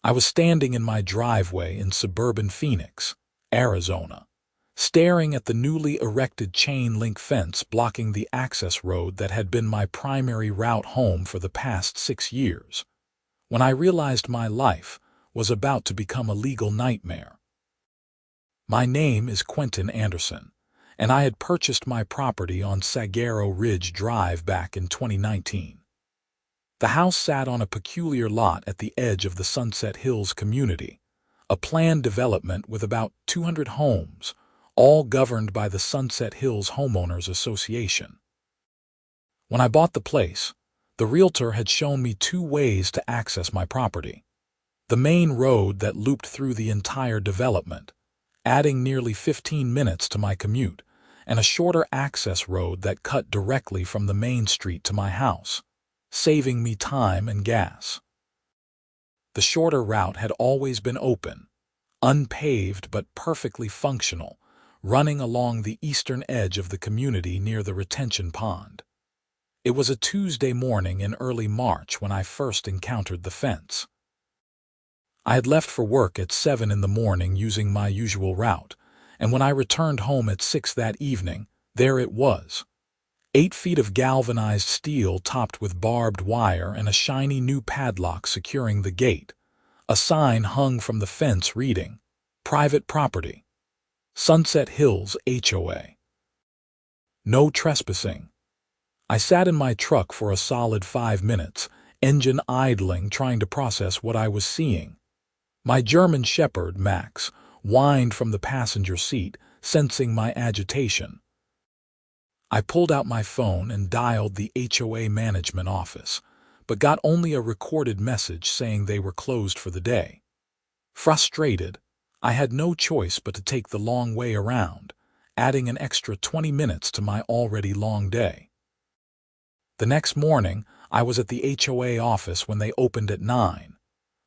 I was standing in my driveway in suburban Phoenix, Arizona, staring at the newly erected chain-link fence blocking the access road that had been my primary route home for the past 6 years, when I realized my life was about to become a legal nightmare. My name is Quentin Anderson, and I had purchased my property on Saguaro Ridge Drive back in 2019. The house sat on a peculiar lot at the edge of the Sunset Hills community, a planned development with about 200 homes, all governed by the Sunset Hills Homeowners Association. When I bought the place, the realtor had shown me 2 ways to access my property: the main road that looped through the entire development, adding nearly 15 minutes to my commute, and a shorter access road that cut directly from the main street to my house, saving me time and gas. The shorter route had always been open, unpaved but perfectly functional, running along the eastern edge of the community near the retention pond. It was a Tuesday morning in early March when I first encountered the fence. I had left for work at 7 in the morning using my usual route, and when I returned home at 6 that evening, there it was. 8 feet of galvanized steel topped with barbed wire and a shiny new padlock securing the gate. A sign hung from the fence reading, "Private Property. Sunset Hills HOA. No trespassing." I sat in my truck for a solid 5 minutes, engine idling, trying to process what I was seeing. My German Shepherd, Max, whined from the passenger seat, sensing my agitation. I pulled out my phone and dialed the HOA management office, but got only a recorded message saying they were closed for the day. Frustrated, I had no choice but to take the long way around, adding an extra 20 minutes to my already long day. The next morning, I was at the HOA office when they opened at 9.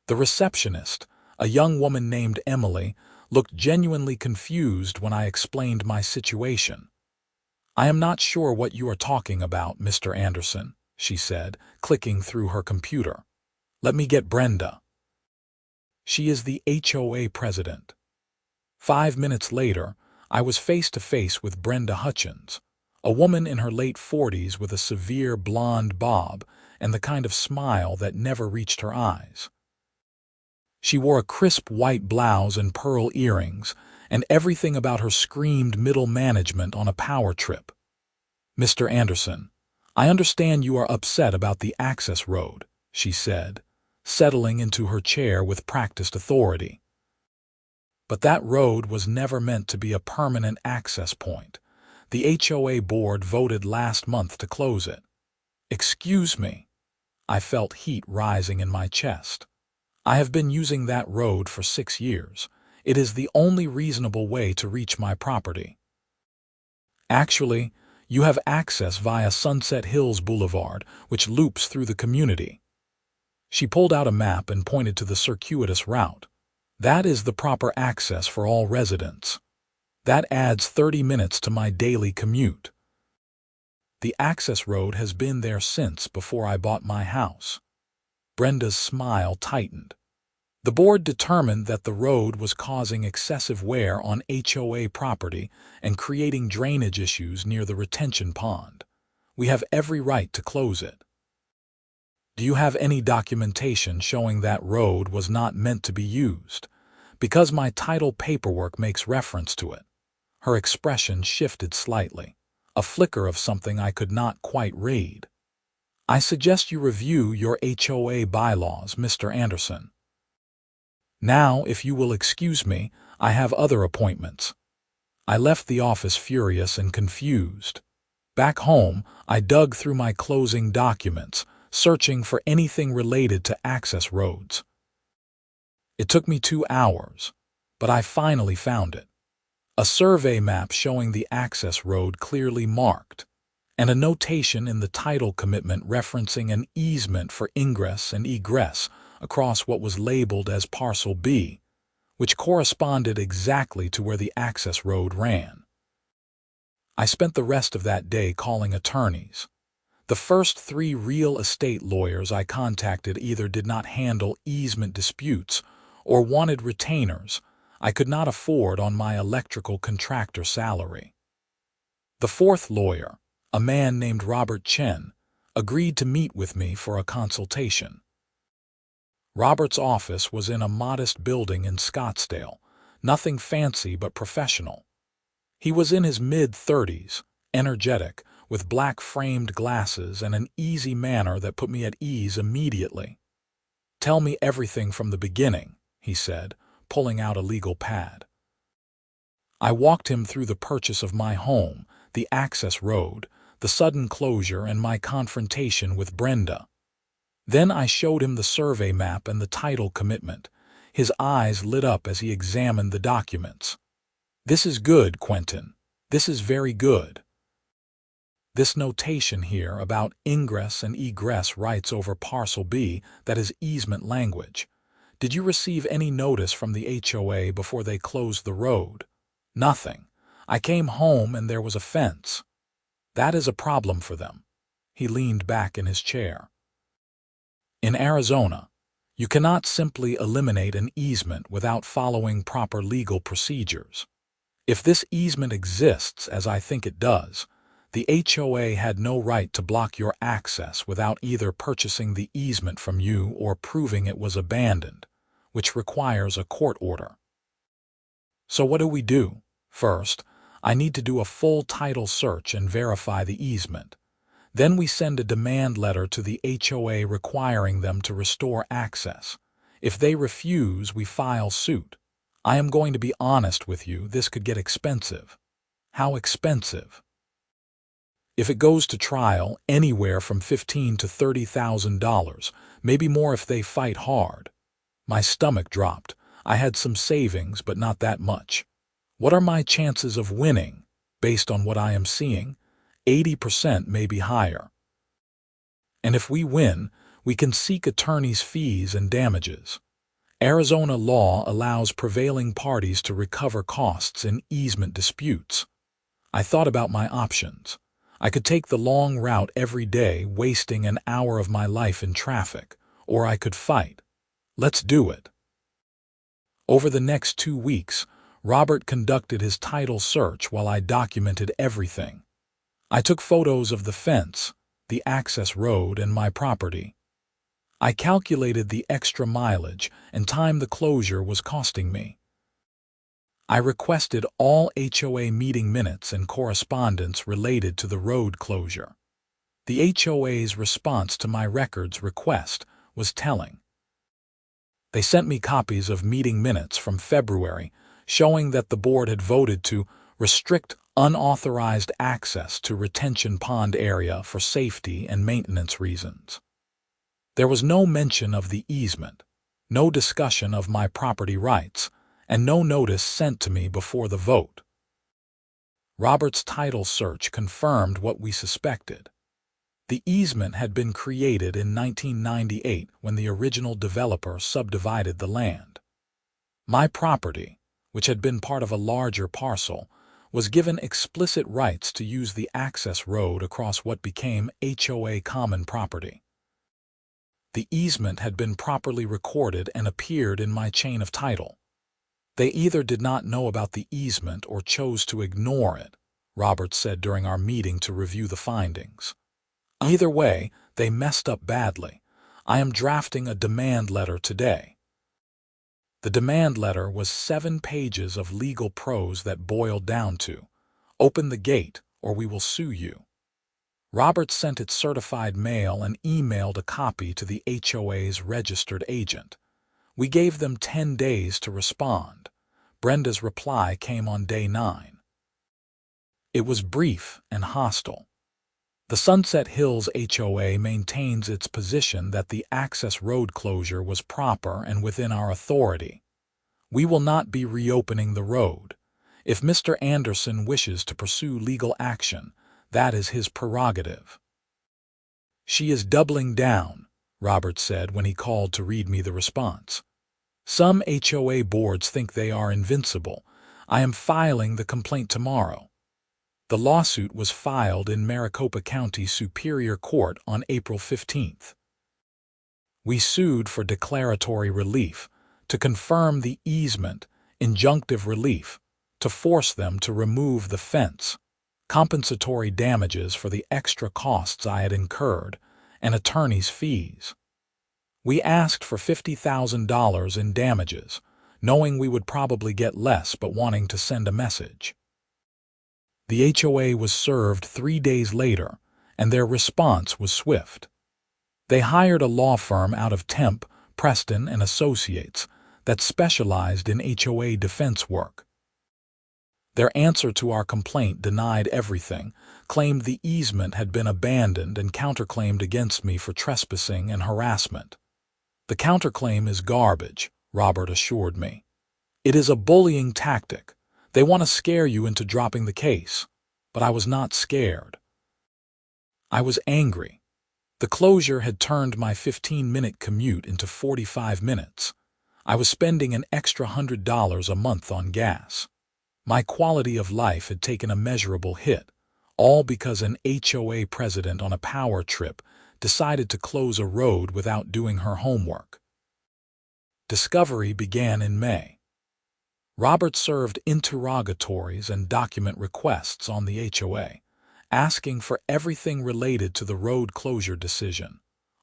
The receptionist, a young woman named Emily, looked genuinely confused when I explained my situation. "I am not sure what you are talking about, Mr. Anderson," she said, clicking through her computer. "Let me get Brenda. She is the HOA president." 5 minutes later, I was face to face with Brenda Hutchins, a woman in her late 40s with a severe blonde bob and the kind of smile that never reached her eyes. She wore a crisp white blouse and pearl earrings, and everything about her screamed middle management on a power trip. "Mr. Anderson, I understand you are upset about the access road," she said, settling into her chair with practiced authority. "But that road was never meant to be a permanent access point. The HOA board voted last month to close it." "Excuse me." I felt heat rising in my chest. "I have been using that road for 6 years. It is the only reasonable way to reach my property." "Actually, you have access via Sunset Hills Boulevard, which loops through the community." She pulled out a map and pointed to the circuitous route. "That is the proper access for all residents. That adds 30 minutes to my daily commute." "The access road has been there since before I bought my house." Brenda's smile tightened. "The board determined that the road was causing excessive wear on HOA property and creating drainage issues near the retention pond. We have every right to close it." "Do you have any documentation showing that road was not meant to be used? Because my title paperwork makes reference to it." Her expression shifted slightly, a flicker of something I could not quite read. "I suggest you review your HOA bylaws, Mr. Anderson. Now, if you will excuse me, I have other appointments." I left the office furious and confused. Back home, I dug through my closing documents, searching for anything related to access roads. It took me 2 hours, but I finally found it. A survey map showing the access road clearly marked, and a notation in the title commitment referencing an easement for ingress and egress across what was labeled as Parcel B, which corresponded exactly to where the access road ran. I spent the rest of that day calling attorneys. The first 3 real estate lawyers I contacted either did not handle easement disputes or wanted retainers I could not afford on my electrical contractor salary. The 4th lawyer, a man named Robert Chen, agreed to meet with me for a consultation. Robert's office was in a modest building in Scottsdale, nothing fancy but professional. He was in his mid-30s, energetic, with black-framed glasses and an easy manner that put me at ease immediately. "Tell me everything from the beginning," he said, pulling out a legal pad. I walked him through the purchase of my home, the access road, the sudden closure, and my confrontation with Brenda. Then I showed him the survey map and the title commitment. His eyes lit up as he examined the documents. "This is good, Quentin. This is very good. This notation here about ingress and egress rights over Parcel B, that is easement language. Did you receive any notice from the HOA before they closed the road?" "Nothing. I came home and there was a fence." "That is a problem for them." He leaned back in his chair. "In Arizona, you cannot simply eliminate an easement without following proper legal procedures. If this easement exists, as I think it does, the HOA had no right to block your access without either purchasing the easement from you or proving it was abandoned, which requires a court order. So what do? First, I need to do a full title search and verify the easement. Then we send a demand letter to the HOA requiring them to restore access. If they refuse, we file suit. I am going to be honest with you, this could get expensive." "How expensive?" "If it goes to trial, anywhere from $15,000 to $30,000, maybe more if they fight hard." My stomach dropped. I had some savings, but not that much. "What are my chances of winning, based on what I am seeing?" 80%, maybe higher. "And if we win, we can seek attorney's fees and damages. Arizona law allows prevailing parties to recover costs in easement disputes." I thought about my options. I could take the long route every day, wasting an hour of my life in traffic, or I could fight. Let's do it. Over the next 2 weeks, Robert conducted his title search while I documented everything. I took photos of the fence, the access road, and my property. I calculated the extra mileage and time the closure was costing me. I requested all HOA meeting minutes and correspondence related to the road closure. The HOA's response to my records request was telling. They sent me copies of meeting minutes from February showing that the board had voted to restrict unauthorized access to retention pond area for safety and maintenance reasons. There was no mention of the easement, no discussion of my property rights, and no notice sent to me before the vote. Robert's title search confirmed what we suspected. The easement had been created in 1998 when the original developer subdivided the land. My property, which had been part of a larger parcel, was given explicit rights to use the access road across what became HOA common property. The easement had been properly recorded and appeared in my chain of title. They either did not know about the easement or chose to ignore it, Robert said during our meeting to review the findings. Either way, they messed up badly. I am drafting a demand letter today. The demand letter was 7 pages of legal prose that boiled down to, "Open the gate or we will sue you." Robert sent it certified mail and emailed a copy to the HOA's registered agent. We gave them 10 days to respond. Brenda's reply came on day 9. It was brief and hostile. The Sunset Hills HOA maintains its position that the access road closure was proper and within our authority. We will not be reopening the road. If Mr. Anderson wishes to pursue legal action, that is his prerogative. "She is doubling down," Robert said when he called to read me the response. "Some HOA boards think they are invincible. I am filing the complaint tomorrow." The lawsuit was filed in Maricopa County Superior Court on April 15th. We sued for declaratory relief, to confirm the easement, injunctive relief, to force them to remove the fence, compensatory damages for the extra costs I had incurred, and attorney's fees. We asked for $50,000 in damages, knowing we would probably get less but wanting to send a message. The HOA was served 3 days later, and their response was swift. They hired a law firm out of Temp, Preston and Associates that specialized in HOA defense work. Their answer to our complaint denied everything, claimed the easement had been abandoned, and counterclaimed against me for trespassing and harassment. The counterclaim is garbage, Robert assured me. It is a bullying tactic. They want to scare you into dropping the case. But I was not scared. I was angry. The closure had turned my 15-minute commute into 45 minutes. I was spending an extra $100 a month on gas. My quality of life had taken a measurable hit, all because an HOA president on a power trip decided to close a road without doing her homework. Discovery began in May. Robert served interrogatories and document requests on the HOA, asking for everything related to the road closure decision,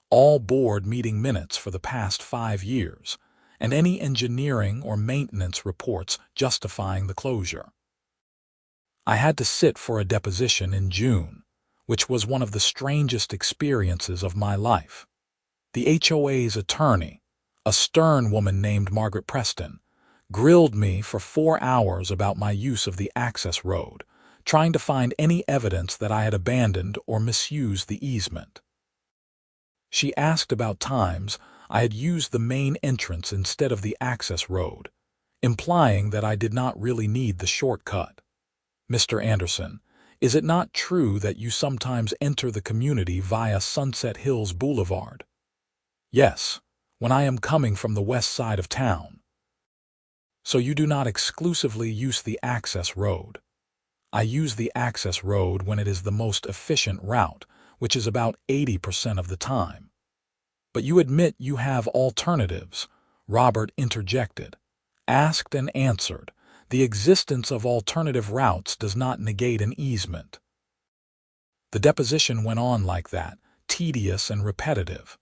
all board meeting minutes for the past 5 years, and any engineering or maintenance reports justifying the closure. I had to sit for a deposition in June, which was one of the strangest experiences of my life. The HOA's attorney, a stern woman named Margaret Preston, grilled me for 4 hours about my use of the access road, trying to find any evidence that I had abandoned or misused the easement. She asked about times I had used the main entrance instead of the access road, implying that I did not really need the shortcut. Mr. Anderson, is it not true that you sometimes enter the community via Sunset Hills Boulevard? Yes, when I am coming from the west side of town. So you do not exclusively use the access road. I use the access road when it is the most efficient route, which is about 80% of the time. But you admit you have alternatives, Robert interjected. Asked and answered, the existence of alternative routes does not negate an easement. The deposition went on like that, tedious and repetitive.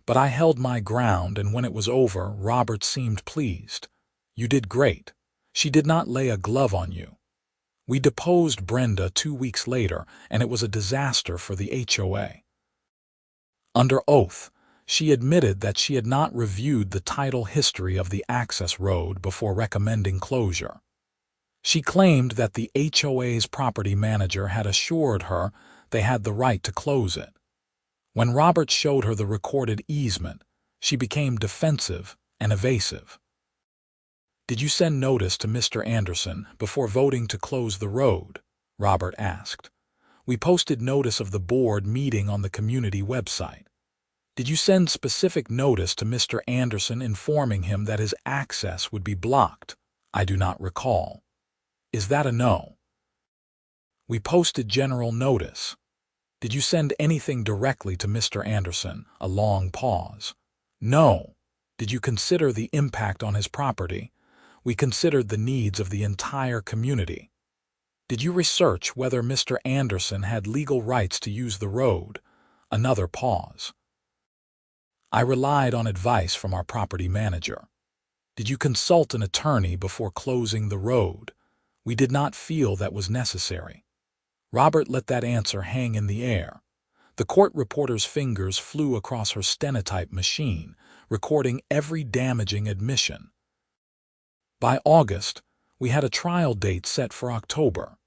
But I held my ground, and when it was over, Robert seemed pleased. You did great. She did not lay a glove on you. We deposed Brenda 2 weeks later, and it was a disaster for the HOA. Under oath, she admitted that she had not reviewed the title history of the access road before recommending closure. She claimed that the HOA's property manager had assured her they had the right to close it. When Robert showed her the recorded easement, she became defensive and evasive. Did you send notice to Mr. Anderson before voting to close the road? Robert asked. We posted notice of the board meeting on the community website. Did you send specific notice to Mr. Anderson informing him that his access would be blocked? I do not recall. Is that a no? We posted general notice. Did you send anything directly to Mr. Anderson? A long pause. No. Did you consider the impact on his property? We considered the needs of the entire community. Did you research whether Mr. Anderson had legal rights to use the road? Another pause. I relied on advice from our property manager. Did you consult an attorney before closing the road? We did not feel that was necessary. Robert let that answer hang in the air. The court reporter's fingers flew across her stenotype machine, recording every damaging admission. By August, we had a trial date set for October.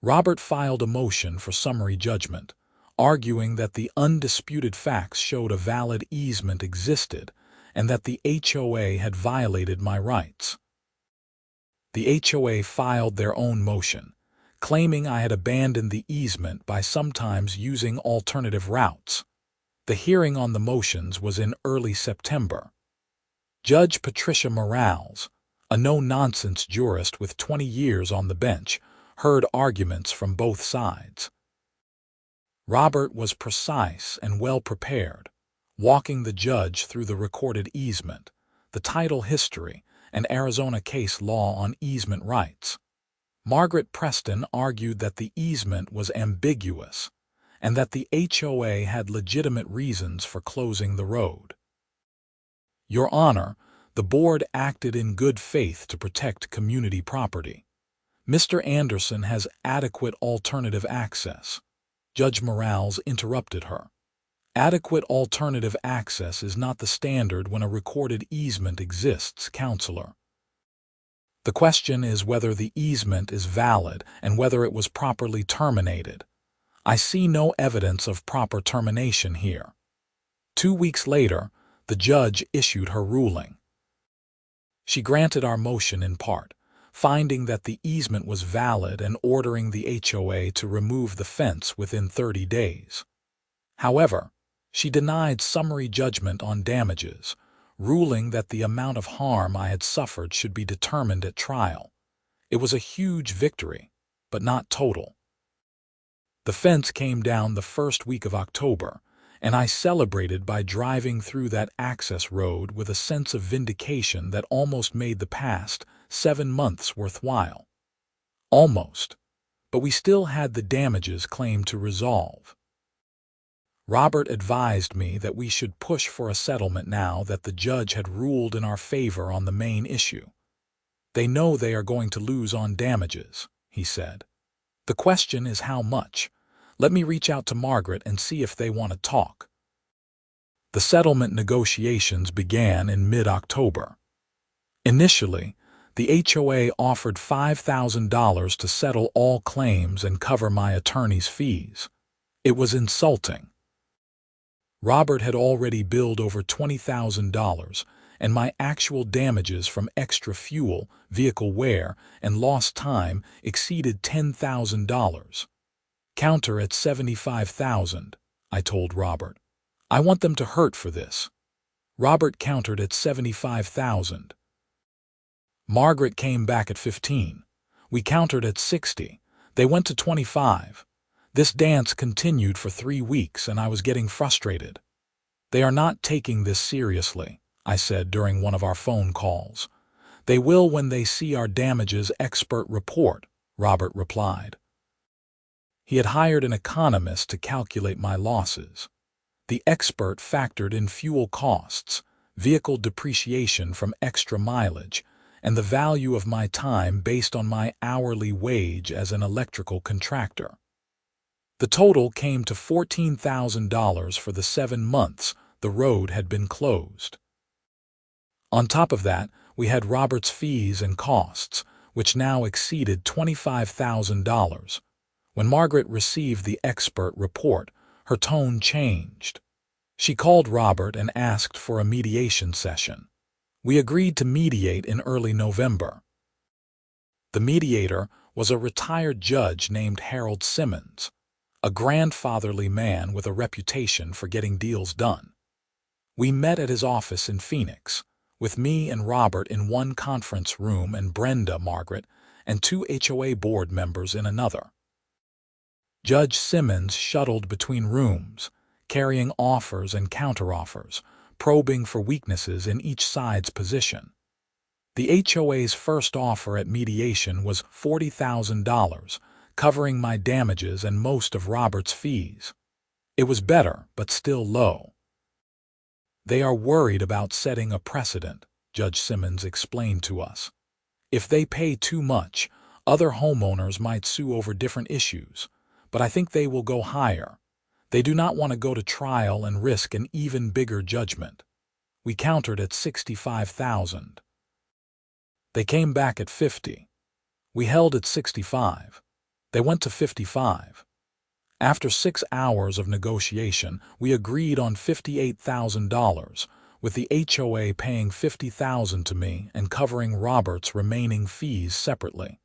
Robert filed a motion for summary judgment, arguing that the undisputed facts showed a valid easement existed and that the HOA had violated my rights. The HOA filed their own motion, claiming I had abandoned the easement by sometimes using alternative routes. The hearing on the motions was in early September. Judge Patricia Morales, a no-nonsense jurist with 20 years on the bench, heard arguments from both sides. Robert was precise and well prepared, walking the judge through the recorded easement, the title history, and Arizona case law on easement rights. Margaret Preston argued that the easement was ambiguous and that the HOA had legitimate reasons for closing the road. Your Honor, the board acted in good faith to protect community property. Mr. Anderson has adequate alternative access. Judge Morales interrupted her. Adequate alternative access is not the standard when a recorded easement exists, Counselor. The question is whether the easement is valid and whether it was properly terminated. I see no evidence of proper termination here. 2 weeks later, the judge issued her ruling. She granted our motion in part, finding that the easement was valid and ordering the HOA to remove the fence within 30 days. However, she denied summary judgment on damages, ruling that the amount of harm I had suffered should be determined at trial. It was a huge victory, but not total. The fence came down the first week of October, and I celebrated by driving through that access road with a sense of vindication that almost made the past 7 months worthwhile. Almost, but we still had the damages claim to resolve. Robert advised me that we should push for a settlement now that the judge had ruled in our favor on the main issue. They know they are going to lose on damages, he said. The question is how much. Let me reach out to Margaret and see if they want to talk. The settlement negotiations began in mid-October. Initially, the HOA offered $5,000 to settle all claims and cover my attorney's fees. It was insulting. Robert had already billed over $20,000, and my actual damages from extra fuel, vehicle wear, and lost time exceeded $10,000. Counter at $75,000, I told Robert. I want them to hurt for this. Robert countered at $75,000. Margaret came back at 15. We countered at 60. They went to 25. This dance continued for 3 weeks, and I was getting frustrated. They are not taking this seriously, I said during one of our phone calls. They will when they see our damages expert report, Robert replied. He had hired an economist to calculate my losses. The expert factored in fuel costs, vehicle depreciation from extra mileage, and the value of my time based on my hourly wage as an electrical contractor. The total came to $14,000 for the 7 months the road had been closed. On top of that, we had Robert's fees and costs, which now exceeded $25,000. When Margaret received the expert report, her tone changed. She called Robert and asked for a mediation session. We agreed to mediate in early November. The mediator was a retired judge named Harold Simmons, a grandfatherly man with a reputation for getting deals done. We met at his office in Phoenix, with me and Robert in one conference room and Brenda, Margaret, and 2 HOA board members in another. Judge Simmons shuttled between rooms, carrying offers and counteroffers, probing for weaknesses in each side's position. The HOA's first offer at mediation was $40,000, covering my damages and most of Robert's fees. It was better, but still low. They are worried about setting a precedent, Judge Simmons explained to us. If they pay too much, other homeowners might sue over different issues, but I think they will go higher. They do not want to go to trial and risk an even bigger judgment. We countered at $65,000. They came back at 50. We held at 65. They went to 55. After 6 hours of negotiation, we agreed on $58,000, with the HOA paying $50,000 to me and covering Robert's remaining fees separately.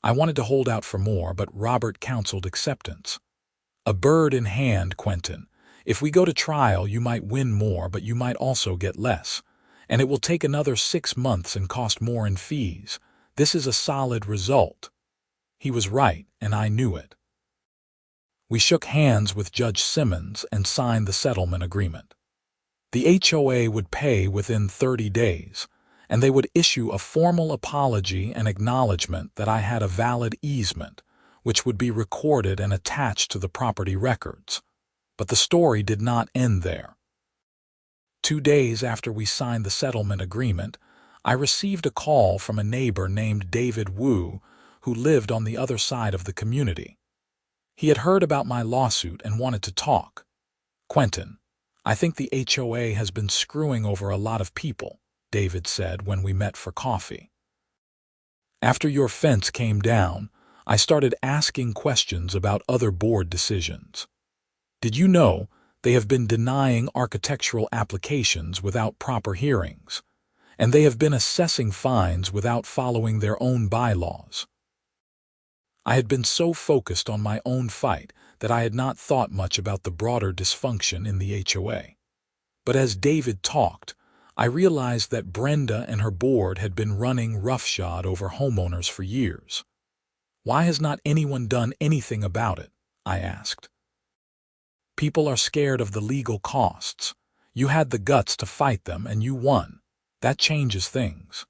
I wanted to hold out for more, but Robert counseled acceptance. A bird in hand, Quentin. If we go to trial, you might win more, but you might also get less. And it will take another 6 months and cost more in fees. This is a solid result. He was right, and I knew it. We shook hands with Judge Simmons and signed the settlement agreement. The HOA would pay within 30 days, and they would issue a formal apology and acknowledgement that I had a valid easement, which would be recorded and attached to the property records. But the story did not end there. 2 days after we signed the settlement agreement, I received a call from a neighbor named David Wu, who lived on the other side of the community. He had heard about my lawsuit and wanted to talk. "Quentin, I think the HOA has been screwing over a lot of people," David said when we met for coffee. "After your fence came down, I started asking questions about other board decisions. Did you know they have been denying architectural applications without proper hearings, and they have been assessing fines without following their own bylaws?" I had been so focused on my own fight that I had not thought much about the broader dysfunction in the HOA. But as David talked, I realized that Brenda and her board had been running roughshod over homeowners for years. "Why has not anyone done anything about it?" I asked. "People are scared of the legal costs. You had the guts to fight them and you won. That changes things."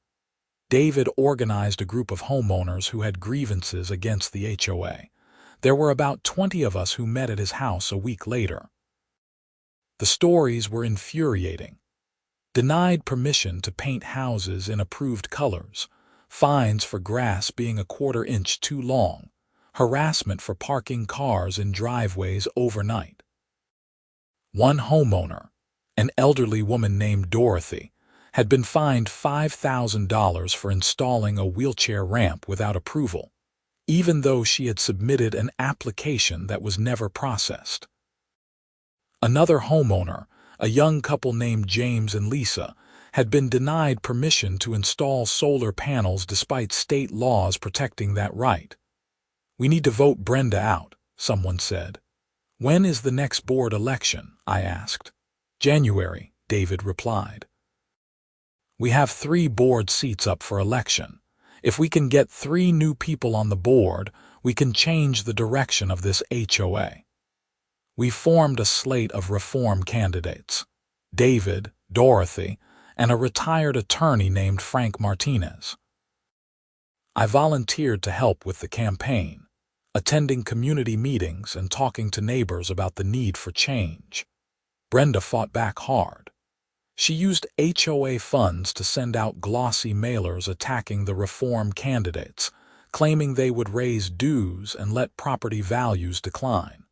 David organized a group of homeowners who had grievances against the HOA. There were about 20 of us who met at his house a week later. The stories were infuriating. Denied permission to paint houses in approved colors, fines for grass being a quarter inch too long, harassment for parking cars in driveways overnight. One homeowner, an elderly woman named Dorothy, had been fined $5,000 for installing a wheelchair ramp without approval, even though she had submitted an application that was never processed. Another homeowner, a young couple named James and Lisa, had been denied permission to install solar panels despite state laws protecting that right. "We need to vote Brenda out," someone said. "When is the next board election?" I asked. "January," David replied. "We have 3 board seats up for election. If we can get 3 new people on the board, we can change the direction of this HOA." We formed a slate of reform candidates: David, Dorothy, and a retired attorney named Frank Martinez. I volunteered to help with the campaign, attending community meetings and talking to neighbors about the need for change. Brenda fought back hard. She used HOA funds to send out glossy mailers attacking the reform candidates, claiming they would raise dues and let property values decline.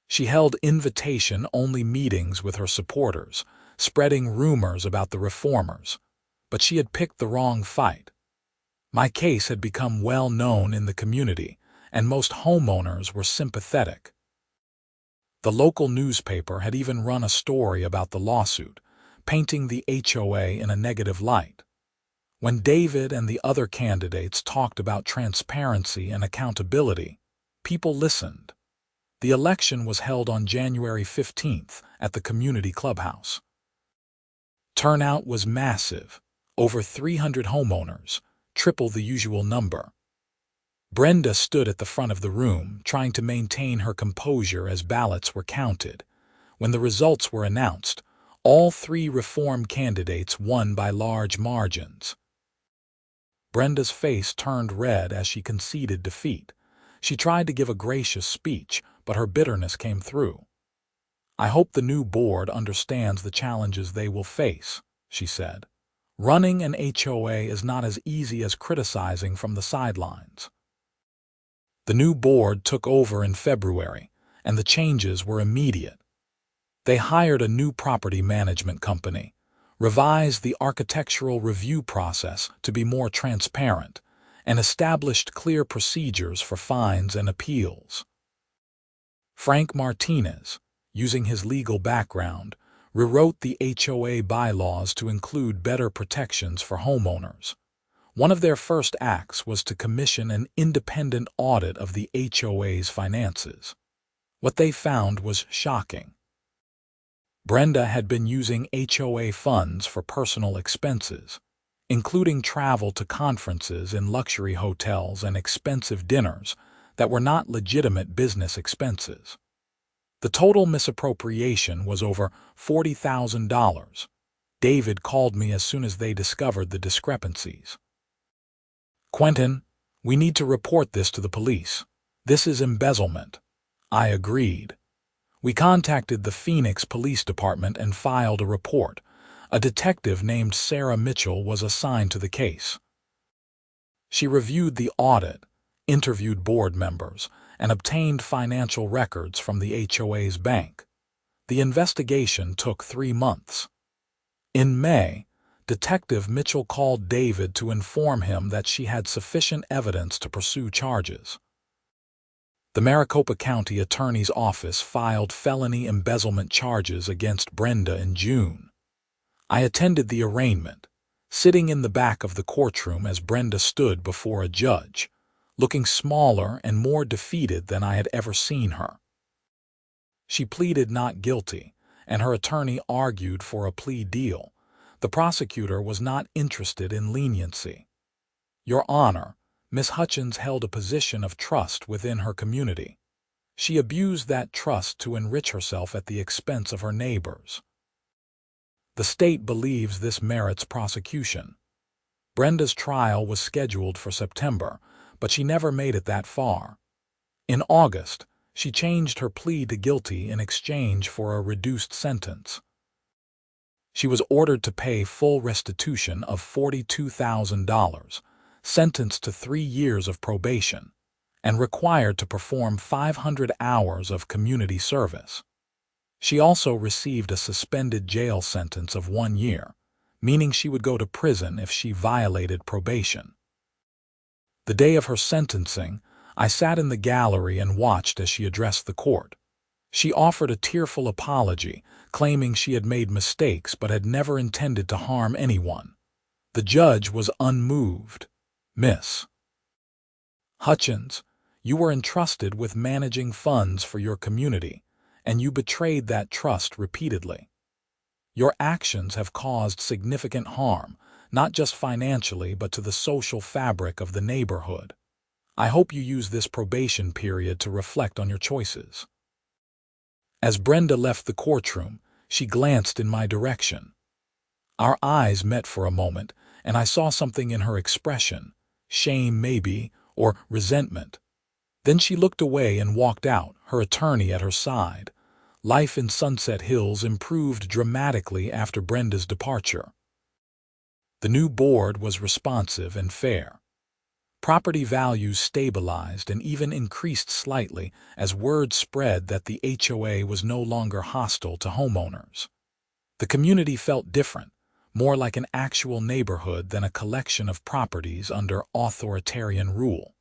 She held invitation-only meetings with her supporters, spreading rumors about the reformers, but she had picked the wrong fight. My case had become well known in the community, and most homeowners were sympathetic. The local newspaper had even run a story about the lawsuit, painting the HOA in a negative light. When David and the other candidates talked about transparency and accountability, people listened. The election was held on January 15th at the community clubhouse. Turnout was massive, over 300 homeowners, triple the usual number. Brenda stood at the front of the room, trying to maintain her composure as ballots were counted. When the results were announced, all 3 reform candidates won by large margins. Brenda's face turned red as she conceded defeat. She tried to give a gracious speech, but her bitterness came through. "I hope the new board understands the challenges they will face," she said. "Running an HOA is not as easy as criticizing from the sidelines." The new board took over in February, and the changes were immediate. They hired a new property management company, revised the architectural review process to be more transparent, and established clear procedures for fines and appeals. Frank Martinez, using his legal background, rewrote the HOA bylaws to include better protections for homeowners. One of their first acts was to commission an independent audit of the HOA's finances. What they found was shocking. Brenda had been using HOA funds for personal expenses, including travel to conferences in luxury hotels and expensive dinners that were not legitimate business expenses. The total misappropriation was over $40,000. David called me as soon as they discovered the discrepancies. "Quentin, we need to report this to the police. This is embezzlement." I agreed. We contacted the Phoenix Police Department and filed a report. A detective named Sarah Mitchell was assigned to the case. She reviewed the audit, interviewed board members, and obtained financial records from the HOA's bank. The investigation took 3 months. In May, Detective Mitchell called David to inform him that she had sufficient evidence to pursue charges. The Maricopa County Attorney's Office filed felony embezzlement charges against Brenda in June. I attended the arraignment, sitting in the back of the courtroom as Brenda stood before a judge, looking smaller and more defeated than I had ever seen her. She pleaded not guilty, and her attorney argued for a plea deal. The prosecutor was not interested in leniency. "Your Honor, Miss Hutchins held a position of trust within her community. She abused that trust to enrich herself at the expense of her neighbors. The state believes this merits prosecution." Brenda's trial was scheduled for September, but she never made it that far. In August, she changed her plea to guilty in exchange for a reduced sentence. She was ordered to pay full restitution of $42,000, sentenced to 3 years of probation, and required to perform 500 hours of community service. She also received a suspended jail sentence of 1 year, meaning she would go to prison if she violated probation. The day of her sentencing, I sat in the gallery and watched as she addressed the court. She offered a tearful apology, claiming she had made mistakes but had never intended to harm anyone. The judge was unmoved. "Miss Hutchins, you were entrusted with managing funds for your community, and you betrayed that trust repeatedly. Your actions have caused significant harm, not just financially but to the social fabric of the neighborhood. I hope you use this probation period to reflect on your choices." As Brenda left the courtroom, she glanced in my direction. Our eyes met for a moment, and I saw something in her expression, shame maybe, or resentment. Then she looked away and walked out, her attorney at her side. Life in Sunset Hills improved dramatically after Brenda's departure. The new board was responsive and fair. Property values stabilized and even increased slightly as word spread that the HOA was no longer hostile to homeowners. The community felt different, more like an actual neighborhood than a collection of properties under authoritarian rule.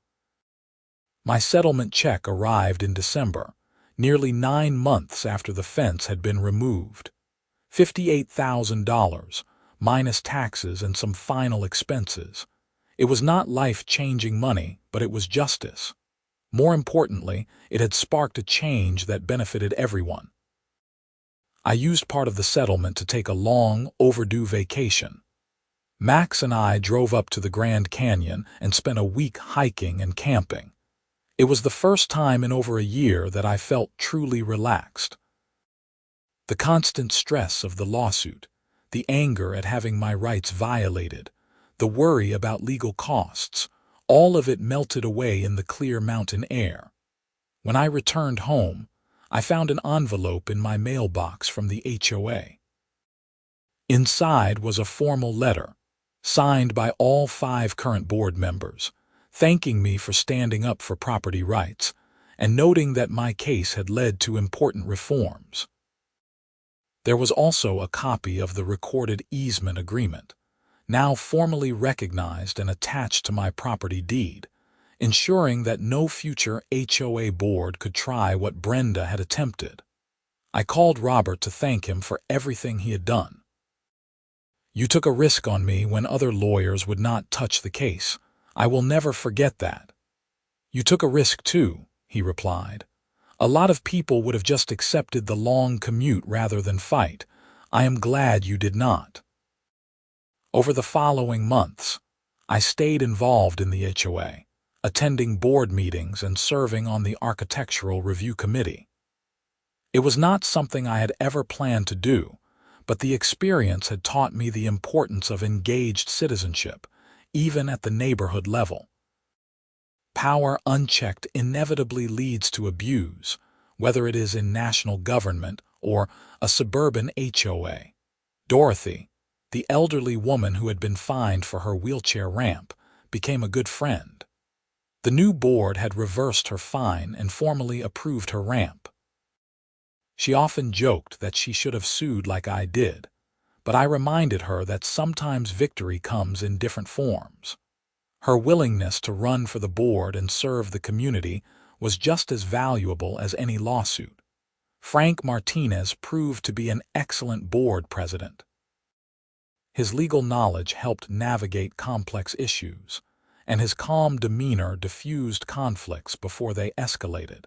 My settlement check arrived in December, nearly 9 months after the fence had been removed. $58,000, minus taxes and some final expenses. It was not life-changing money, but it was justice. More importantly, it had sparked a change that benefited everyone. I used part of the settlement to take a long, overdue vacation. Max and I drove up to the Grand Canyon and spent a week hiking and camping. It was the first time in over a year that I felt truly relaxed. The constant stress of the lawsuit, the anger at having my rights violated, the worry about legal costs, all of it melted away in the clear mountain air. When I returned home, I found an envelope in my mailbox from the HOA. Inside was a formal letter, signed by all 5 current board members, thanking me for standing up for property rights and noting that my case had led to important reforms. There was also a copy of the recorded easement agreement, now formally recognized and attached to my property deed, ensuring that no future HOA board could try what Brenda had attempted. I called Robert to thank him for everything he had done. "You took a risk on me when other lawyers would not touch the case. I will never forget that." "You took a risk too," he replied. "A lot of people would have just accepted the long commute rather than fight. I am glad you did not." Over the following months, I stayed involved in the HOA, attending board meetings and serving on the Architectural Review Committee. It was not something I had ever planned to do, but the experience had taught me the importance of engaged citizenship, even at the neighborhood level. Power unchecked inevitably leads to abuse, whether it is in national government or a suburban HOA. Dorothy, the elderly woman who had been fined for her wheelchair ramp, became a good friend. The new board had reversed her fine and formally approved her ramp. She often joked that she should have sued like I did, but I reminded her that sometimes victory comes in different forms. Her willingness to run for the board and serve the community was just as valuable as any lawsuit. Frank Martinez proved to be an excellent board president. His legal knowledge helped navigate complex issues, and his calm demeanor diffused conflicts before they escalated.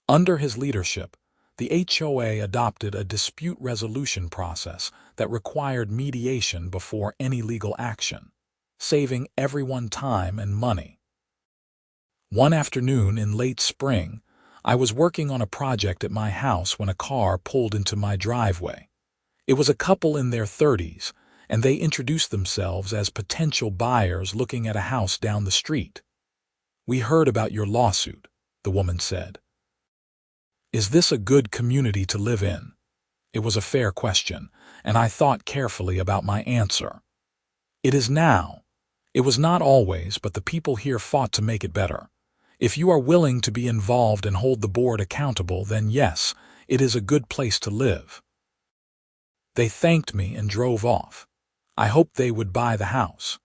Under his leadership, the HOA adopted a dispute resolution process that required mediation before any legal action, saving everyone time and money. One afternoon in late spring, I was working on a project at my house when a car pulled into my driveway. It was a couple in their 30s, and they introduced themselves as potential buyers looking at a house down the street. "We heard about your lawsuit," the woman said. "Is this a good community to live in?" It was a fair question, and I thought carefully about my answer. "It is now. It was not always, but the people here fought to make it better. If you are willing to be involved and hold the board accountable, then yes, it is a good place to live." They thanked me and drove off. I hoped they would buy the house.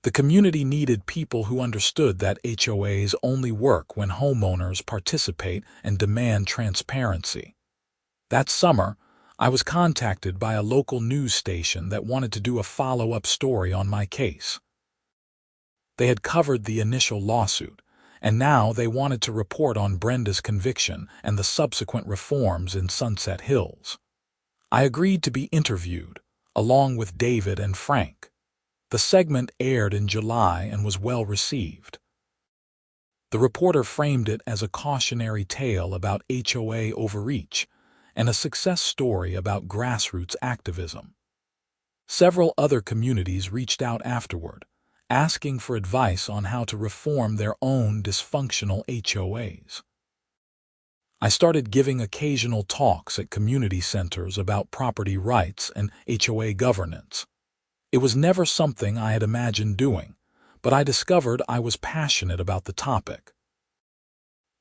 The community needed people who understood that HOAs only work when homeowners participate and demand transparency. That summer, I was contacted by a local news station that wanted to do a follow-up story on my case. They had covered the initial lawsuit, and now they wanted to report on Brenda's conviction and the subsequent reforms in Sunset Hills. I agreed to be interviewed, along with David and Frank. The segment aired in July and was well received. The reporter framed it as a cautionary tale about HOA overreach and a success story about grassroots activism. Several other communities reached out afterward, asking for advice on how to reform their own dysfunctional HOAs. I started giving occasional talks at community centers about property rights and HOA governance. It was never something I had imagined doing, but I discovered I was passionate about the topic.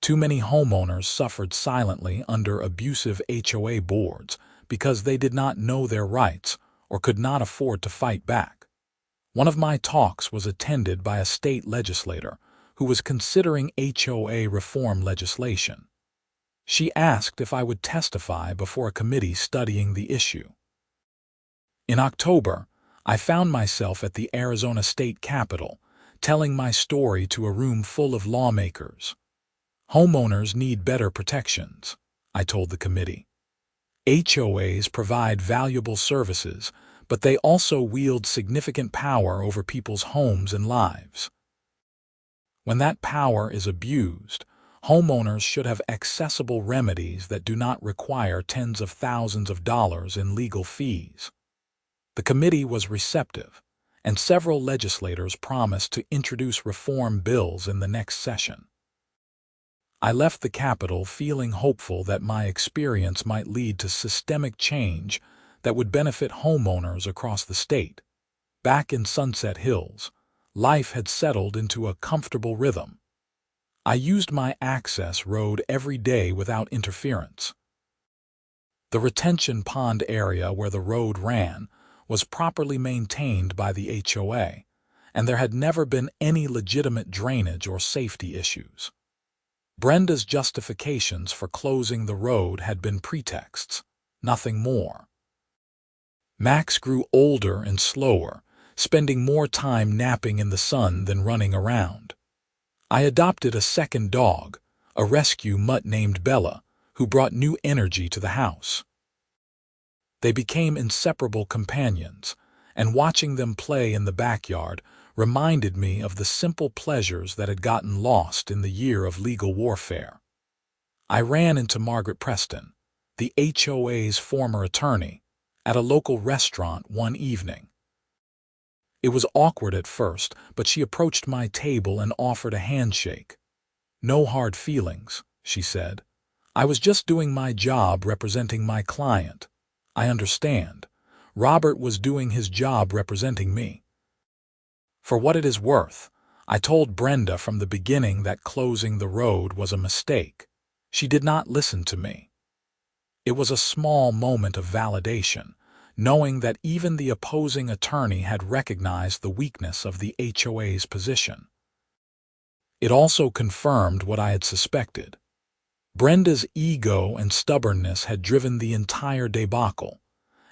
Too many homeowners suffered silently under abusive HOA boards because they did not know their rights or could not afford to fight back. One of my talks was attended by a state legislator who was considering HOA reform legislation. She asked if I would testify before a committee studying the issue. In October, I found myself at the Arizona State Capitol, telling my story to a room full of lawmakers. "Homeowners need better protections," I told the committee. "HOAs provide valuable services, but they also wield significant power over people's homes and lives. When that power is abused, homeowners should have accessible remedies that do not require tens of thousands of dollars in legal fees." The committee was receptive, and several legislators promised to introduce reform bills in the next session. I left the Capitol feeling hopeful that my experience might lead to systemic change that would benefit homeowners across the state. Back in Sunset Hills, life had settled into a comfortable rhythm. I used my access road every day without interference. The retention pond area where the road ran was properly maintained by the HOA, and there had never been any legitimate drainage or safety issues. Brenda's justifications for closing the road had been pretexts, nothing more. Max grew older and slower, spending more time napping in the sun than running around. I adopted a second dog, a rescue mutt named Bella, who brought new energy to the house. They became inseparable companions, and watching them play in the backyard reminded me of the simple pleasures that had gotten lost in the year of legal warfare. I ran into Margaret Preston, the HOA's former attorney, at a local restaurant one evening. It was awkward at first, but she approached my table and offered a handshake. "No hard feelings," she said. "I was just doing my job representing my client. I understand. Robert was doing his job representing me." For what it is worth, I told Brenda from the beginning that closing the road was a mistake. She did not listen to me. It was a small moment of validation, knowing that even the opposing attorney had recognized the weakness of the HOA's position. It also confirmed what I had suspected. Brenda's ego and stubbornness had driven the entire debacle.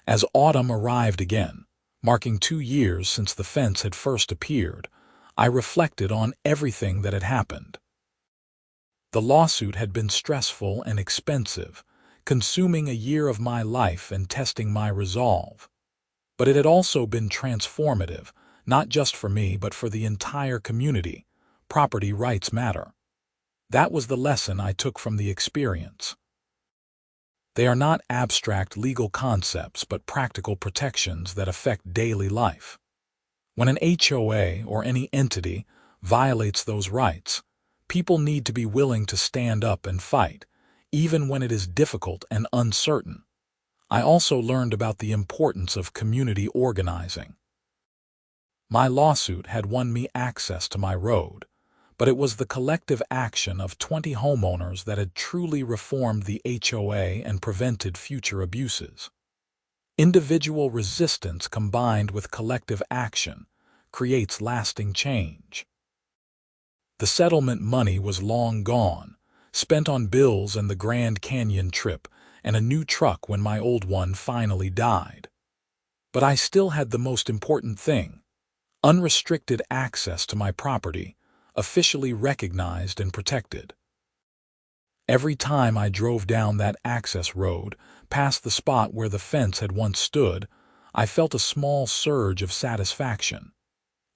As autumn arrived again, marking 2 years since the fence had first appeared, I reflected on everything that had happened. The lawsuit had been stressful and expensive, consuming a year of my life and testing my resolve. But it had also been transformative, not just for me but for the entire community. Property rights matter. That was the lesson I took from the experience. They are not abstract legal concepts but practical protections that affect daily life. When an HOA or any entity violates those rights, people need to be willing to stand up and fight, even when it is difficult and uncertain. I also learned about the importance of community organizing. My lawsuit had won me access to my road, but it was the collective action of 20 homeowners that had truly reformed the HOA and prevented future abuses. Individual resistance combined with collective action creates lasting change. The settlement money was long gone, spent on bills and the Grand Canyon trip and a new truck when my old one finally died. But I still had the most important thing: unrestricted access to my property, officially recognized and protected. Every time I drove down that access road, past the spot where the fence had once stood, I felt a small surge of satisfaction.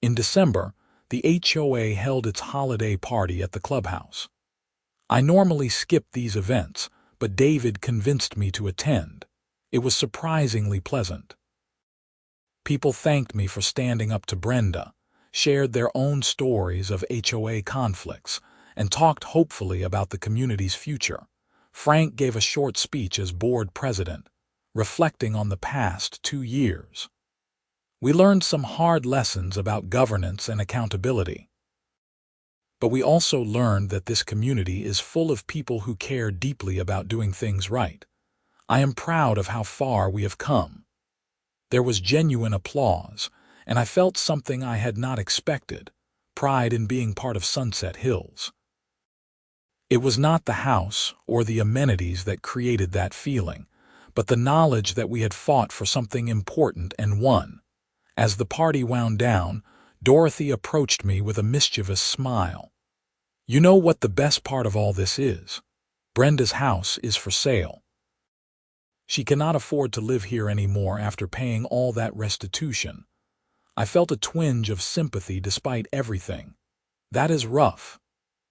In December, the HOA held its holiday party at the clubhouse. I normally skip these events, but David convinced me to attend. It was surprisingly pleasant. People thanked me for standing up to Brenda, shared their own stories of HOA conflicts, and talked hopefully about the community's future. Frank gave a short speech as board president, reflecting on the past 2 years. We learned some hard lessons about governance and accountability. But we also learned that this community is full of people who care deeply about doing things right. I am proud of how far we have come. There was genuine applause, and I felt something I had not expected: pride in being part of Sunset Hills. It was not the house or the amenities that created that feeling, but the knowledge that we had fought for something important and won. As the party wound down, Dorothy approached me with a mischievous smile. "You know what the best part of all this is? Brenda's house is for sale. She cannot afford to live here anymore after paying all that restitution." I felt a twinge of sympathy despite everything. "That is rough."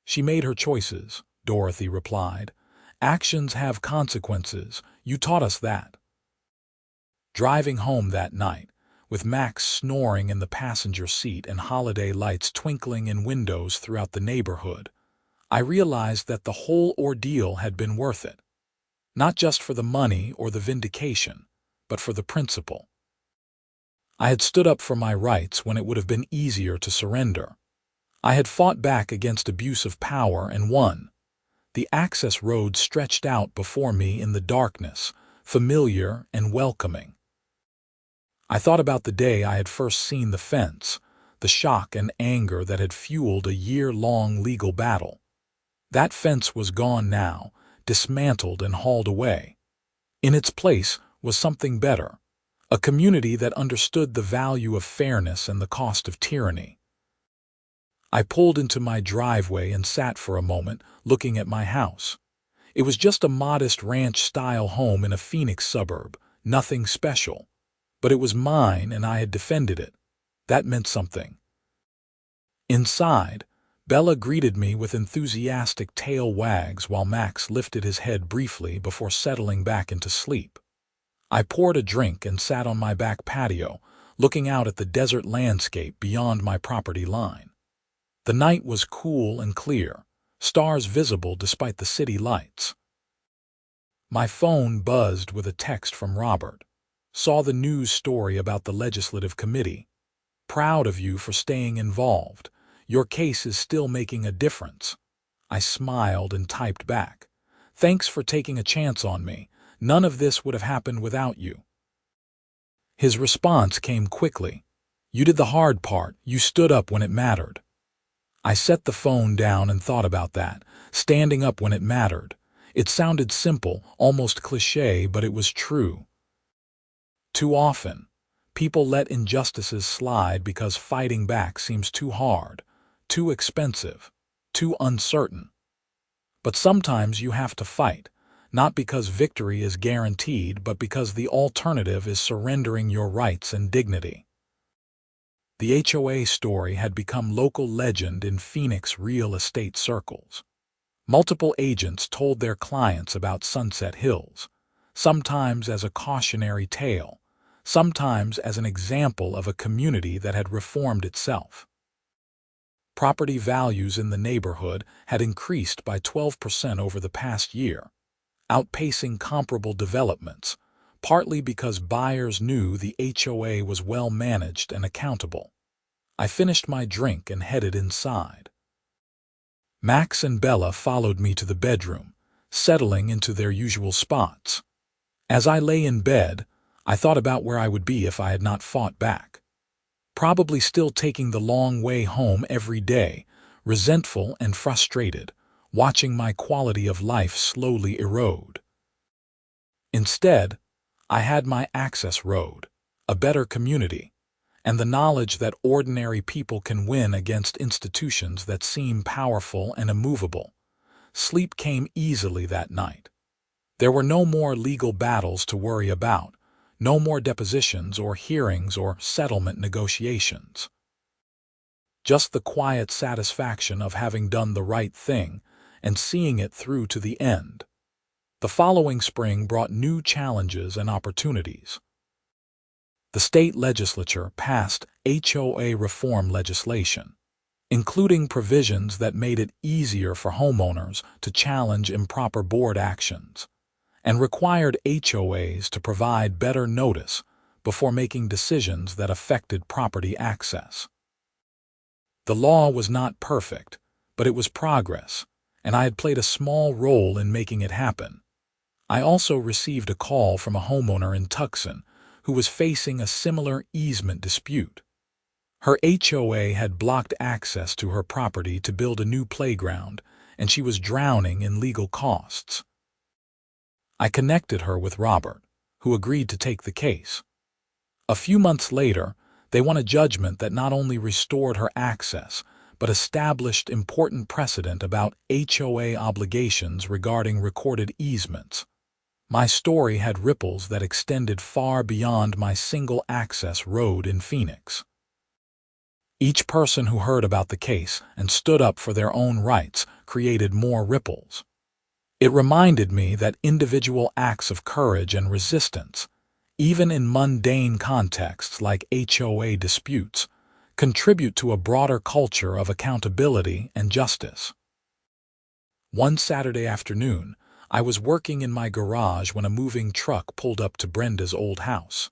"She made her choices," Dorothy replied. "Actions have consequences. You taught us that." Driving home that night, with Max snoring in the passenger seat and holiday lights twinkling in windows throughout the neighborhood, I realized that the whole ordeal had been worth it. Not just for the money or the vindication, but for the principle. I had stood up for my rights when it would have been easier to surrender. I had fought back against abuse of power and won. The access road stretched out before me in the darkness, familiar and welcoming. I thought about the day I had first seen the fence, the shock and anger that had fueled a year-long legal battle. That fence was gone now, dismantled and hauled away. In its place was something better: a community that understood the value of fairness and the cost of tyranny. I pulled into my driveway and sat for a moment, looking at my house. It was just a modest ranch-style home in a Phoenix suburb, nothing special. But it was mine and I had defended it. That meant something. Inside, Bella greeted me with enthusiastic tail wags while Max lifted his head briefly before settling back into sleep. I poured a drink and sat on my back patio, looking out at the desert landscape beyond my property line. The night was cool and clear, stars visible despite the city lights. My phone buzzed with a text from Robert. Saw the news story about the legislative committee. Proud of you for staying involved. Your case is still making a difference. I smiled and typed back. Thanks for taking a chance on me. None of this would have happened without you. His response came quickly. You did the hard part. You stood up when it mattered. I set the phone down and thought about that, standing up when it mattered. It sounded simple, almost cliché, but it was true. Too often, people let injustices slide because fighting back seems too hard, too expensive, too uncertain. But sometimes you have to fight, not because victory is guaranteed, but because the alternative is surrendering your rights and dignity. The HOA story had become local legend in Phoenix real estate circles. Multiple agents told their clients about Sunset Hills, sometimes as a cautionary tale, sometimes as an example of a community that had reformed itself. Property values in the neighborhood had increased by 12% over the past year, outpacing comparable developments, partly because buyers knew the HOA was well managed and accountable. I finished my drink and headed inside. Max and Bella followed me to the bedroom, settling into their usual spots. As I lay in bed, I thought about where I would be if I had not fought back. Probably still taking the long way home every day, resentful and frustrated, watching my quality of life slowly erode. Instead, I had my access road, a better community, and the knowledge that ordinary people can win against institutions that seem powerful and immovable. Sleep came easily that night. There were no more legal battles to worry about, no more depositions or hearings or settlement negotiations. Just the quiet satisfaction of having done the right thing and seeing it through to the end. The following spring brought new challenges and opportunities. The state legislature passed HOA reform legislation, including provisions that made it easier for homeowners to challenge improper board actions, and required HOAs to provide better notice before making decisions that affected property access. The law was not perfect, but it was progress, and I had played a small role in making it happen. I also received a call from a homeowner in Tucson who was facing a similar easement dispute. Her HOA had blocked access to her property to build a new playground, and she was drowning in legal costs. I connected her with Robert, who agreed to take the case. A few months later, they won a judgment that not only restored her access, but established important precedent about HOA obligations regarding recorded easements. My story had ripples that extended far beyond my single-access road in Phoenix. Each person who heard about the case and stood up for their own rights created more ripples. It reminded me that individual acts of courage and resistance, even in mundane contexts like HOA disputes, contribute to a broader culture of accountability and justice. One Saturday afternoon, I was working in my garage when a moving truck pulled up to Brenda's old house.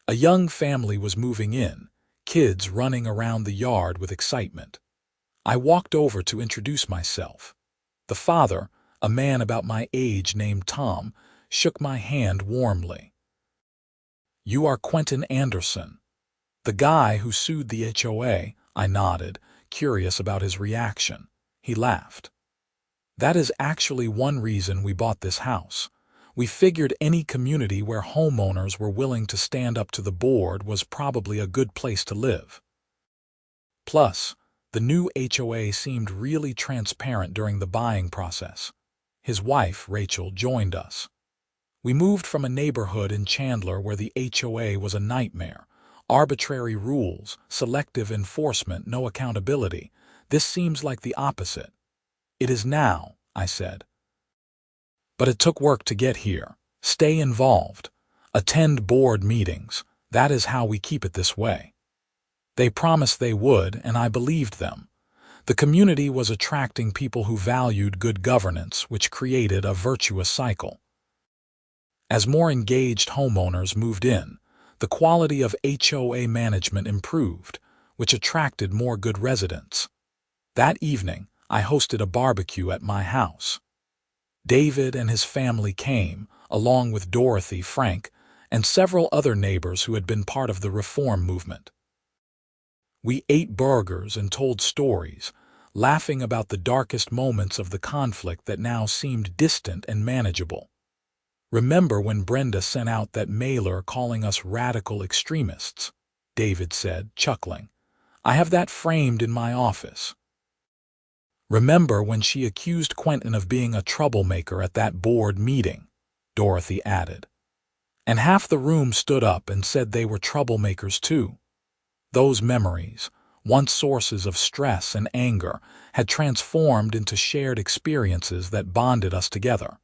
A young family was moving in, kids running around the yard with excitement. I walked over to introduce myself. The father, a man about my age named Tom, shook my hand warmly. "You are Quentin Anderson, the guy who sued the HOA," I nodded, curious about his reaction. He laughed. "That is actually one reason we bought this house. We figured any community where homeowners were willing to stand up to the board was probably a good place to live. Plus, the new HOA seemed really transparent during the buying process. His wife, Rachel, joined us. We moved from a neighborhood in Chandler where the HOA was a nightmare. Arbitrary rules, selective enforcement, no accountability. This seems like the opposite. It is now, I said. But it took work to get here. Stay involved. Attend board meetings. That is how we keep it this way. They promised they would, and I believed them. The community was attracting people who valued good governance, which created a virtuous cycle. As more engaged homeowners moved in, the quality of HOA management improved, which attracted more good residents. That evening, I hosted a barbecue at my house. David and his family came, along with Dorothy, Frank, and several other neighbors who had been part of the reform movement. We ate burgers and told stories, laughing about the darkest moments of the conflict that now seemed distant and manageable. "Remember when Brenda sent out that mailer calling us radical extremists?" David said, chuckling. "I have that framed in my office." "Remember when she accused Quentin of being a troublemaker at that board meeting?" Dorothy added. "And half the room stood up and said they were troublemakers too." Those memories, once sources of stress and anger, had transformed into shared experiences that bonded us together.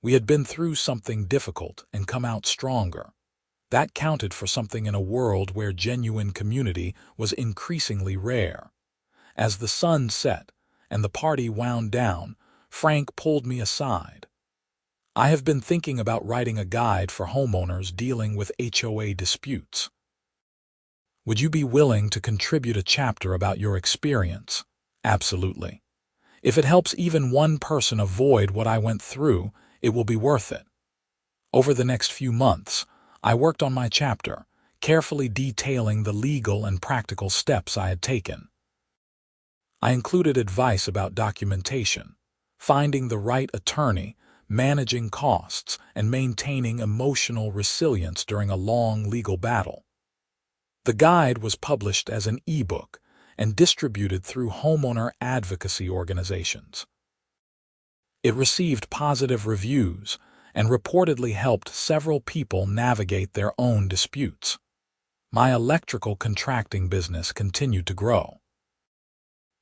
We had been through something difficult and come out stronger. That counted for something in a world where genuine community was increasingly rare. As the sun set and the party wound down, Frank pulled me aside. "I have been thinking about writing a guide for homeowners dealing with HOA disputes. Would you be willing to contribute a chapter about your experience?" "Absolutely. If it helps even one person avoid what I went through, it will be worth it." Over the next few months, I worked on my chapter, carefully detailing the legal and practical steps I had taken. I included advice about documentation, finding the right attorney, managing costs, and maintaining emotional resilience during a long legal battle. The guide was published as an e-book and distributed through homeowner advocacy organizations. It received positive reviews and reportedly helped several people navigate their own disputes. My electrical contracting business continued to grow.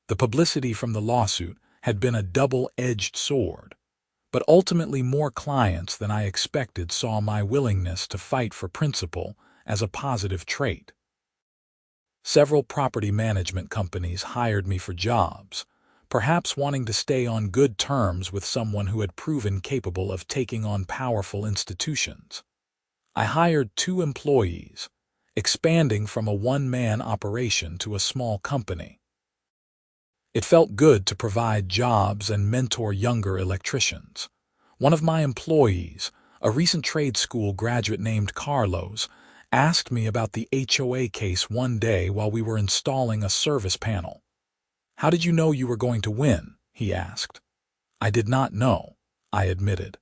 The publicity from the lawsuit had been a double-edged sword, but ultimately more clients than I expected saw my willingness to fight for principle as a positive trait. Several property management companies hired me for jobs, perhaps wanting to stay on good terms with someone who had proven capable of taking on powerful institutions. I hired 2 employees, expanding from a one-man operation to a small company. It felt good to provide jobs and mentor younger electricians. One of my employees, a recent trade school graduate named Carlos, asked me about the HOA case one day while we were installing a service panel. "How did you know you were going to win?" he asked. "I did not know," I admitted.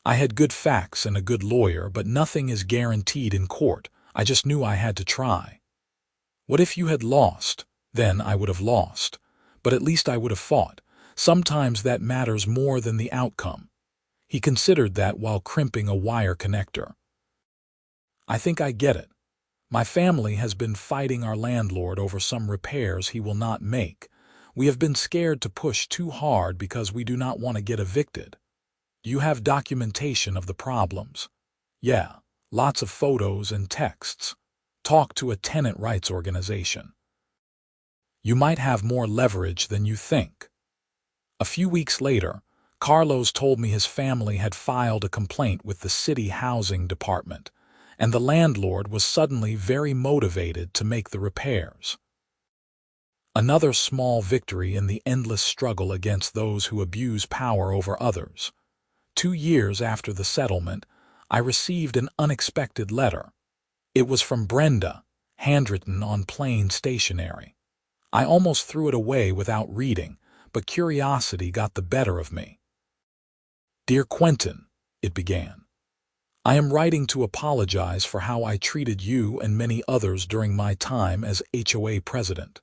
"I had good facts and a good lawyer, but nothing is guaranteed in court. I just knew I had to try." "What if you had lost?" "Then I would have lost, but at least I would have fought. Sometimes that matters more than the outcome." He considered that while crimping a wire connector. "I think I get it. My family has been fighting our landlord over some repairs he will not make. We have been scared to push too hard because we do not want to get evicted." "Do you have documentation of the problems?" "Yeah, lots of photos and texts. Talk to a tenant rights organization." "You might have more leverage than you think." A few weeks later, Carlos told me his family had filed a complaint with the city housing department, and the landlord was suddenly very motivated to make the repairs. Another small victory in the endless struggle against those who abuse power over others. 2 years after the settlement, I received an unexpected letter. It was from Brenda, handwritten on plain stationery. I almost threw it away without reading, but curiosity got the better of me. "Dear Quentin," it began, "I am writing to apologize for how I treated you and many others during my time as HOA president.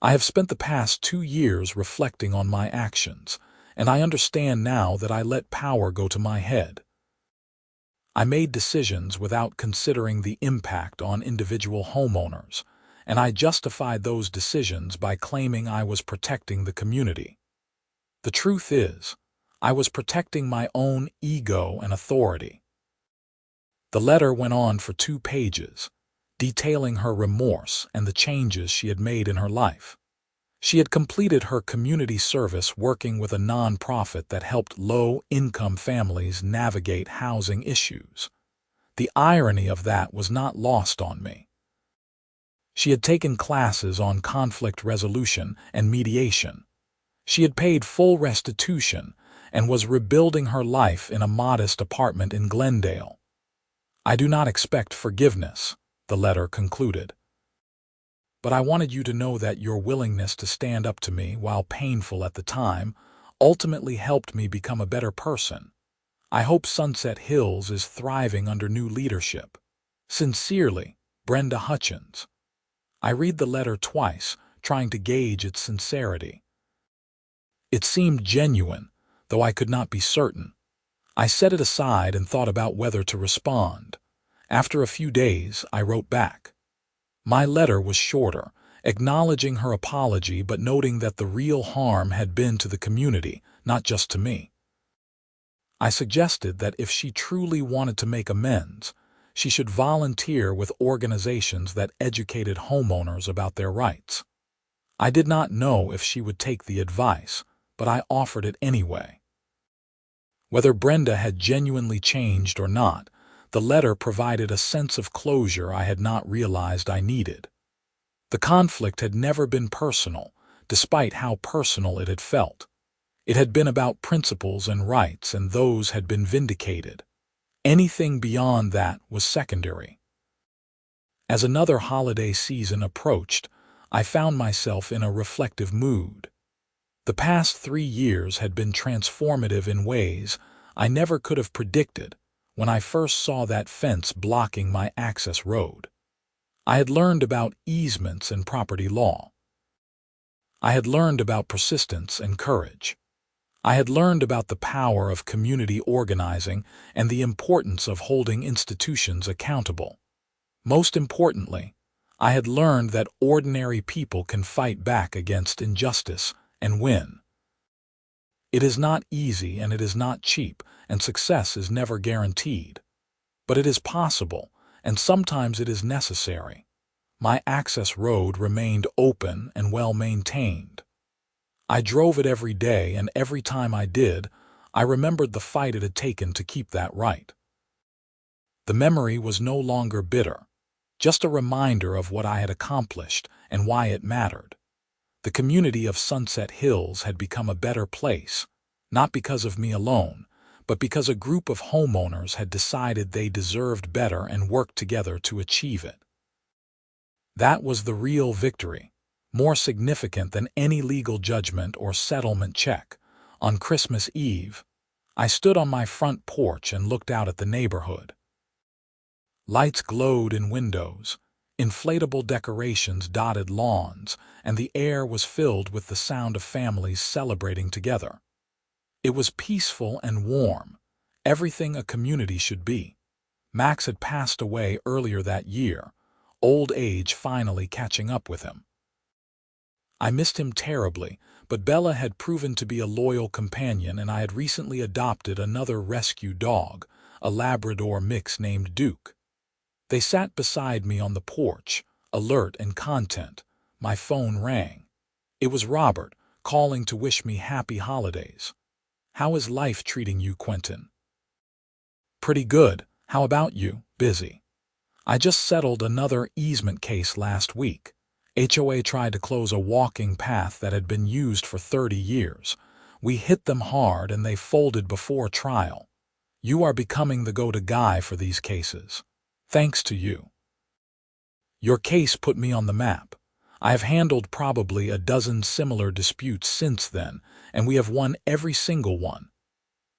I have spent the past 2 years reflecting on my actions, and I understand now that I let power go to my head. I made decisions without considering the impact on individual homeowners, and I justified those decisions by claiming I was protecting the community. The truth is, I was protecting my own ego and authority. The letter went on for 2 pages, detailing her remorse and the changes she had made in her life. She had completed her community service working with a nonprofit that helped low-income families navigate housing issues. The irony of that was not lost on me. She had taken classes on conflict resolution and mediation. She had paid full restitution and was rebuilding her life in a modest apartment in Glendale. "I do not expect forgiveness," the letter concluded. "But I wanted you to know that your willingness to stand up to me, while painful at the time, ultimately helped me become a better person. I hope Sunset Hills is thriving under new leadership. Sincerely, Brenda Hutchins." I read the letter twice, trying to gauge its sincerity. It seemed genuine, though I could not be certain. I set it aside and thought about whether to respond. After a few days, I wrote back. My letter was shorter, acknowledging her apology but noting that the real harm had been to the community, not just to me. I suggested that if she truly wanted to make amends, she should volunteer with organizations that educated homeowners about their rights. I did not know if she would take the advice, but I offered it anyway. Whether Brenda had genuinely changed or not, the letter provided a sense of closure I had not realized I needed. The conflict had never been personal, despite how personal it had felt. It had been about principles and rights, and those had been vindicated. Anything beyond that was secondary. As another holiday season approached, I found myself in a reflective mood. The past 3 years had been transformative in ways I never could have predicted when I first saw that fence blocking my access road. I had learned about easements and property law. I had learned about persistence and courage. I had learned about the power of community organizing and the importance of holding institutions accountable. Most importantly, I had learned that ordinary people can fight back against injustice and win. It is not easy and it is not cheap, and success is never guaranteed. But it is possible, and sometimes it is necessary. My access road remained open and well maintained. I drove it every day, and every time I did, I remembered the fight it had taken to keep that right. The memory was no longer bitter, just a reminder of what I had accomplished and why it mattered. The community of Sunset Hills had become a better place, not because of me alone, but because a group of homeowners had decided they deserved better and worked together to achieve it. That was the real victory, more significant than any legal judgment or settlement check. On Christmas Eve, I stood on my front porch and looked out at the neighborhood. Lights glowed in windows, inflatable decorations dotted lawns, and the air was filled with the sound of families celebrating together. It was peaceful and warm, everything a community should be. Max had passed away earlier that year, old age finally catching up with him. I missed him terribly, but Bella had proven to be a loyal companion, and I had recently adopted another rescue dog, a Labrador mix named Duke. They sat beside me on the porch, alert and content. My phone rang. It was Robert, calling to wish me happy holidays. "How is life treating you, Quentin?" "Pretty good. How about you?" "Busy. I just settled another easement case last week. HOA tried to close a walking path that had been used for 30 years. We hit them hard and they folded before trial. You are becoming the go-to guy for these cases. Thanks to you. Your case put me on the map. I have handled probably a dozen similar disputes since then, and we have won every single one."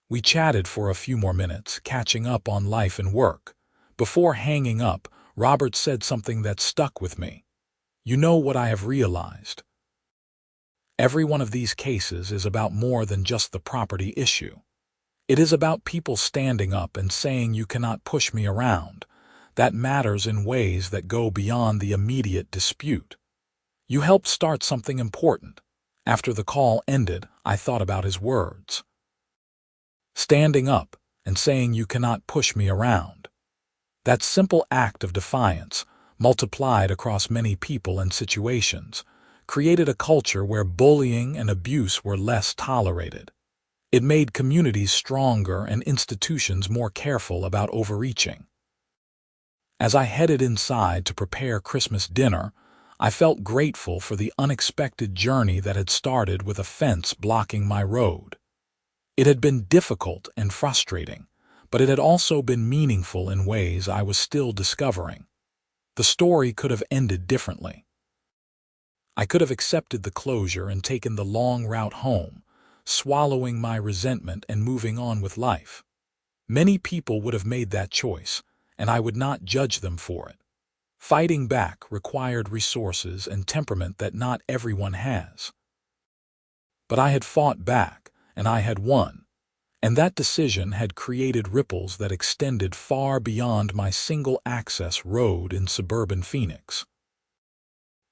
We chatted for a few more minutes, catching up on life and work. Before hanging up, Robert said something that stuck with me. "You know what I have realized? Every one of these cases is about more than just the property issue. It is about people standing up and saying you cannot push me around. That matters in ways that go beyond the immediate dispute. You helped start something important. After the call ended, I thought about his words. Standing up and saying you cannot push me around. That simple act of defiance, multiplied across many people and situations, created a culture where bullying and abuse were less tolerated. It made communities stronger and institutions more careful about overreaching. As I headed inside to prepare Christmas dinner, I felt grateful for the unexpected journey that had started with a fence blocking my road. It had been difficult and frustrating, but it had also been meaningful in ways I was still discovering. The story could have ended differently. I could have accepted the closure and taken the long route home, swallowing my resentment and moving on with life. Many people would have made that choice, and I would not judge them for it. Fighting back required resources and temperament that not everyone has. But I had fought back, and I had won, and that decision had created ripples that extended far beyond my single-access road in suburban Phoenix.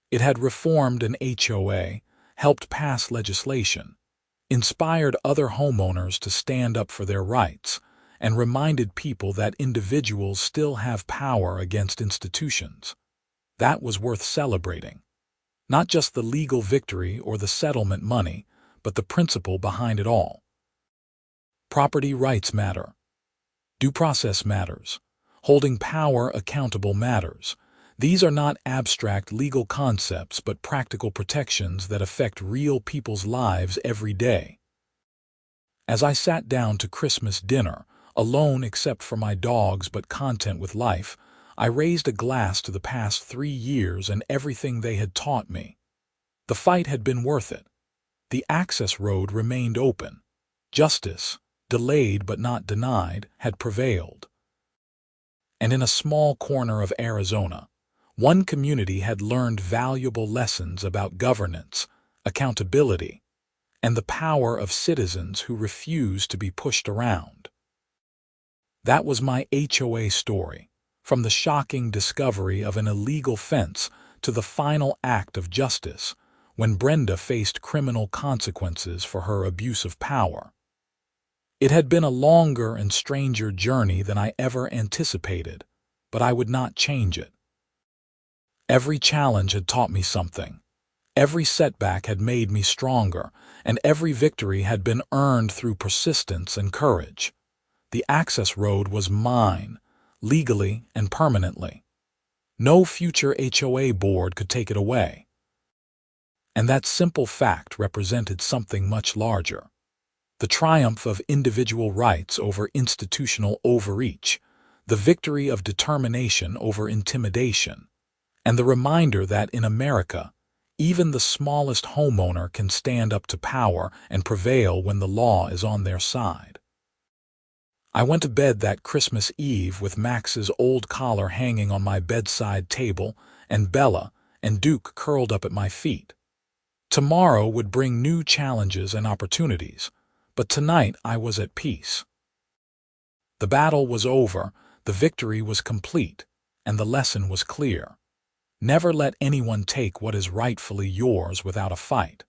It had reformed an HOA, helped pass legislation, inspired other homeowners to stand up for their rights, and reminded people that individuals still have power against institutions. That was worth celebrating. Not just the legal victory or the settlement money, but the principle behind it all. Property rights matter. Due process matters. Holding power accountable matters. These are not abstract legal concepts but practical protections that affect real people's lives every day. As I sat down to Christmas dinner, alone except for my dogs but content with life, I raised a glass to the past 3 years and everything they had taught me. The fight had been worth it. The access road remained open. Justice, delayed but not denied, had prevailed. And in a small corner of Arizona, one community had learned valuable lessons about governance, accountability, and the power of citizens who refuse to be pushed around. That was my HOA story, from the shocking discovery of an illegal fence to the final act of justice, when Brenda faced criminal consequences for her abuse of power. It had been a longer and stranger journey than I ever anticipated, but I would not change it. Every challenge had taught me something. Every setback had made me stronger, and every victory had been earned through persistence and courage. The access road was mine, legally and permanently. No future HOA board could take it away. And that simple fact represented something much larger. The triumph of individual rights over institutional overreach, the victory of determination over intimidation, and the reminder that in America, even the smallest homeowner can stand up to power and prevail when the law is on their side. I went to bed that Christmas Eve with Max's old collar hanging on my bedside table and Bella and Duke curled up at my feet. Tomorrow would bring new challenges and opportunities, but tonight I was at peace. The battle was over, the victory was complete, and the lesson was clear. Never let anyone take what is rightfully yours without a fight.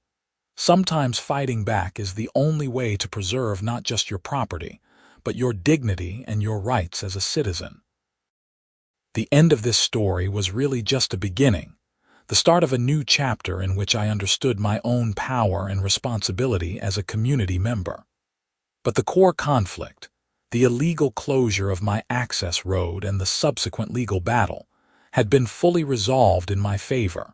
Sometimes fighting back is the only way to preserve not just your property, but your dignity and your rights as a citizen. The end of this story was really just a beginning, the start of a new chapter in which I understood my own power and responsibility as a community member. But the core conflict, the illegal closure of my access road and the subsequent legal battle, had been fully resolved in my favor.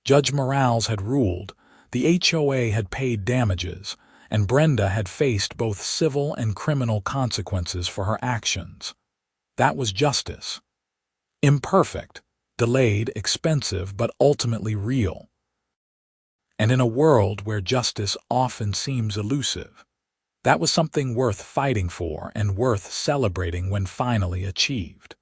Judge Morales had ruled, the HOA had paid damages, and Brenda had faced both civil and criminal consequences for her actions. That was justice. Imperfect, delayed, expensive, but ultimately real. And in a world where justice often seems elusive, that was something worth fighting for and worth celebrating when finally achieved.